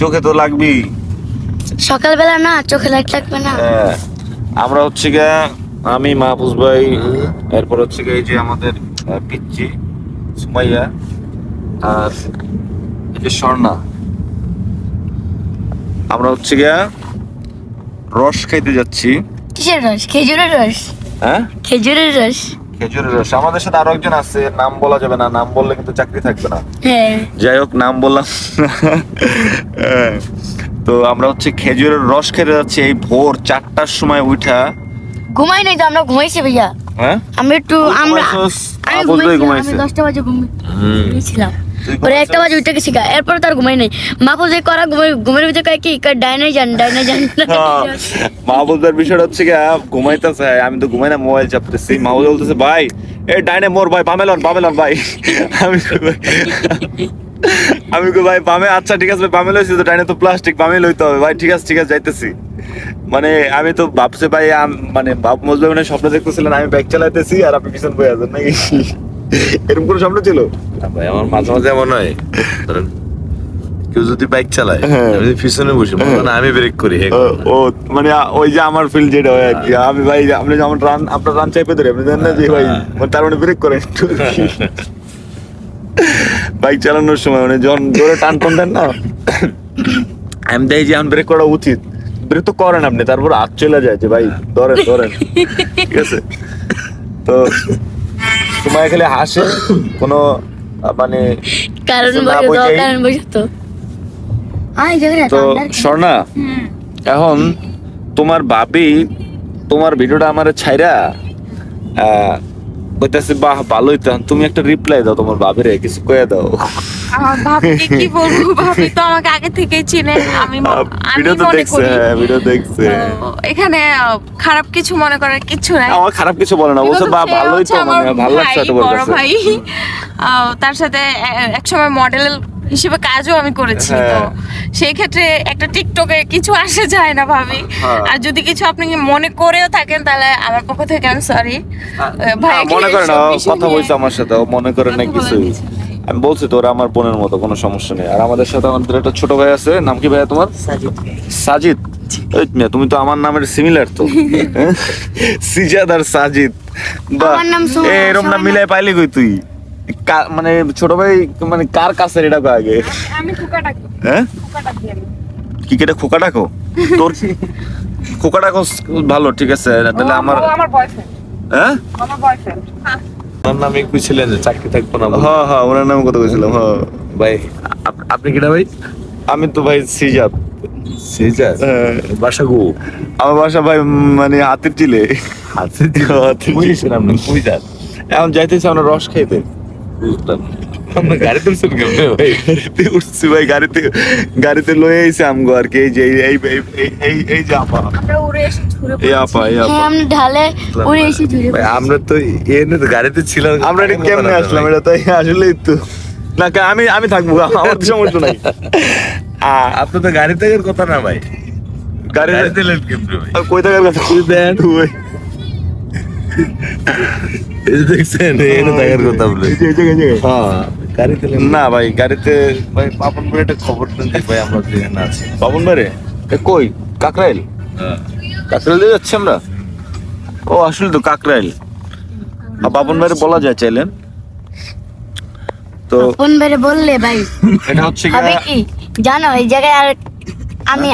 চোখে তো লাগবি। সকালবেলা না চোখে লাইট লাগবে না। আমরা হচ্ছে গিয়া আমি মাহফুজ ভাই, এরপর হচ্ছে গিয়ে এই যে আমাদের পিচ্চি সুমাইয়া আর এই যে স্বর্ণা, আমরা হচ্ছে গিয়া রস খাইতে যাচ্ছি। কিসের রস? খেজুরের রস। হ্যাঁ, খেজুরের রস। খেজুরের রস। আমাদের সাথে আরো একজন আছে, নাম বলা যাবে না, নাম বললে কিন্তু চাকরি থাকবে না। হ্যাঁ, যাই হোক, নাম বললাম। তো আমরা হচ্ছে খেজুরের রস খেতে যাচ্ছি এই ভোর 4টার সময় উঠা। ঘুমাই নাই তো, আমরা ঘুমাইছি ভাইয়া। হ্যাঁ, আমি একটু আমি 10টা বাজে ঘুমিয়েছিলাম, পরে 1টা বাজে উঠে গেছি। এরপর তার ঘুমাই নাই। মাহফুজ করা ঘুমের ভিতরে কয় কি ডাইনে যান। মাহফুজের বিষয়টা হচ্ছে কি, ঘুমাইতেছে, আমি তো ঘুমাই না, মোবাইল চাপতেছি। মাহফুজ বলতেছে ভাই এই ডাইনে মোর ভাই, বামেলন ভাই। আমি কই ভাই বামে, আচ্ছা ঠিক আছে বামে লইছি তো, ডাইনে তো প্লাস্টিক, বামে লইতে হবে ভাই। ঠিক আছে যাইতেছি। মানে আমি তো ভাবছি ভাই, মানে বাপ মজলুম স্বপ্ন দেখতেছিলেন আমি বাইক চালাইতেছি আর আপনি পিছন বয়ে আছেন নাকি, এরকম কোনো স্বপ্ন ছিল? ভাই আমার মাঝে মাঝে এমন হয়, ধরেন কেউ যদি বাইক চালায় আমি পিছনে বসে, মানে আমি ব্রেক করি। ও মানে ওই যে আমার ফিল যেটা হয় আর কি, আমি ভাই আপনি যেমন আপনার রান চাইপে ধরে আপনি জানেন না যে ভাই তার মানে ব্রেক করেন বাইক চালানোর সময়, মানে যখন জোরে টান দেন না, আমি দেখি যে এখন ব্রেক করা উচিত, ব্রেক তো করেন আপনি, তারপর হাত চলে যায় যে ভাই ধরেন। ঠিক আছে, তো সময় খেলে হাসে, কোনো মানে কারণ তো স্বর্ণা, এখন তোমার ভাবি তোমার ভিডিওটা আমার ছাইরা কইতাছে বাহ ভালোই, তো তুমি একটা রিপ্লাই দাও তোমার ভাবিরে, কিছু কয়ে দাও। আমার ভাবিকে কি বলবো, ভাবি তো আমাকে আগে থেকেই চিনে। আমি ভিডিও তো দেখছে, হ্যাঁ ভিডিও দেখছে। এখানে খারাপ কিছু মনে করার কিছু নাই। আমার খারাপ কিছু বলে না, বলছে বাহ ভালোই তো, মানে ভালো লাগছে তো বলছে। বড় ভাই, তার সাথে একসময় মডেল হিসেবে কাজও আমি করেছি, তো সেই ক্ষেত্রে একটা টিকটকে কিছু আসে যায় না ভাবি। আর যদি কিছু আপনি মনে করেও থাকেন তাহলে আমার পক্ষ থেকে আমি সরি ভাই। মনে করেন কথা বলছে আমার সাথে, মনে করেন না কিছু, আমি বলছি তো ওরা আমার বোনের মতো, কোনো সমস্যা নেই। আর আমাদের সাথে আমাদের একটা ছোট ভাই আছে, নাম কি ভাইয়া তোমার? সাজিদ। তুমি তো আমার নামের সিমিলার তো, সিজাদ আর সাজিদ, এরকম নাম মিলাই পাইলি কই তুই? মানে ছোট ভাই মানে কার কাছে এটা আগে? আমি খোকা ডাকি। হ্যাঁ, কি কেটে খোকা ডাকো? তোর খোকা ডাকো ভালো, ঠিক আছে। তাহলে আমার বয়ফ্রেন্ড। হ্যাঁ, আমার বয়ফ্রেন্ড। ওনার নামে কইছিলেন যে চাকরি থাকবো না? হ্যাঁ ওনার নামে কথা বলছিলাম। হ্যাঁ ভাই, আপনি কিটা ভাই? আমি তো ভাই সিজাদ। বাসা গো? আমার বাসা ভাই মানে হাতির চিলে। এখন যাইতেছি আমরা রস খাইতে। বুঝলাম, আমরা গাড়িতে উঠছেন কেমনে ভাই? উঠছি ভাই, গাড়িতে লয়ে আইছে আমগো আর কি। এই যে এই যে আপা, আমরা উড়ে এসে ঝুরে এই আপা আমরা ঢালে উড়ে এসে ঝুরে ভাই, আমরা তো এনে তো গাড়িতে ছিলাম। আমরা এটা কেমনে আসলাম? এটা তাই আসলেই তো না, আমি থাকবো, আমার সমস্যা নাই। আপনি তো গাড়ি থাকার কথা না ভাই, গাড়িতে এলেন কেমনে ভাই? কই থাকার কথা দেন দেখছেন, এনে থাকার কথা বলে। গাড়িতে না ভাই, গাড়িতে ভাই পাপন ভাই একটা খবর দেন যে ভাই আমরা যেখানে আছি। পাপন ভাই রে কই? কাকরাইল দিয়ে যাচ্ছি আমরা। ও আসলে তো কাকরাইল। পাপন ভাইরে বলা যায় চাইলেন তো। পাপন ভাইরে বললে ভাই এটা হচ্ছে কি জানো, এই জায়গায় আর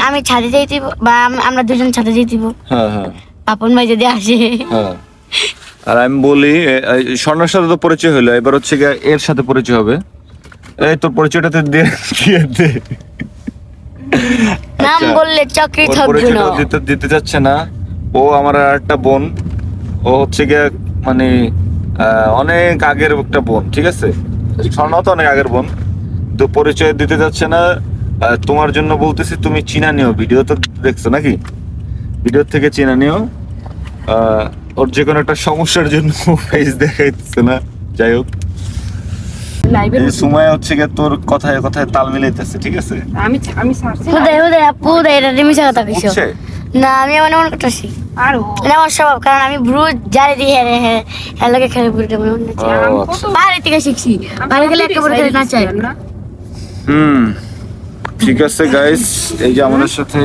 আমি ছাদে যাই দিব, বা আমরা দুজন ছাদে যাই দিব। হ্যাঁ, পাপন ভাই যদি আসে। হ্যাঁ, আর আমি বলি স্বর্ণার সাথে তো পরিচয় হলো, এবার হচ্ছে গিয়ে এর সাথে পরিচয় হবে। এই তোর পরিচয়টাতে দিয়ে দে। নাম বললে চাকরি থাকবে না। দিতে চাচ্ছে না। ও আমার আর একটা বোন, ও হচ্ছে গিয়ে মানে অনেক আগের একটা বোন, ঠিক আছে। স্বর্ণ তো অনেক আগের বোন, তো পরিচয় দিতে যাচ্ছে না। তোমার জন্য বলতেছি, তুমি চিনা নিও, ভিডিও তো দেখছো নাকি? ভিডিও থেকে চিনা নিও। ওর যে কোনো একটা সমস্যার জন্য ফেস দেখাইতেছে না। যাই হোক, সময় হচ্ছে গিয়ে তোর কথায় তাল মিলাইতেছে, ঠিক আছে। আমি সারছি আপু এটা মিশা কথা কইছো না, আমি মনে করতেছি আর এটা আমার স্বভাব, কারণ আমি ব্রু জারি দিয়ে হ্যাঁ লাগে খেলে পুরোটা মনে হচ্ছে। বাইরে থেকে শিখছি, বাইরে গেলে একেবারে খেলে না চাই। ঠিক আছে গাইস, এই যে আমাদের সাথে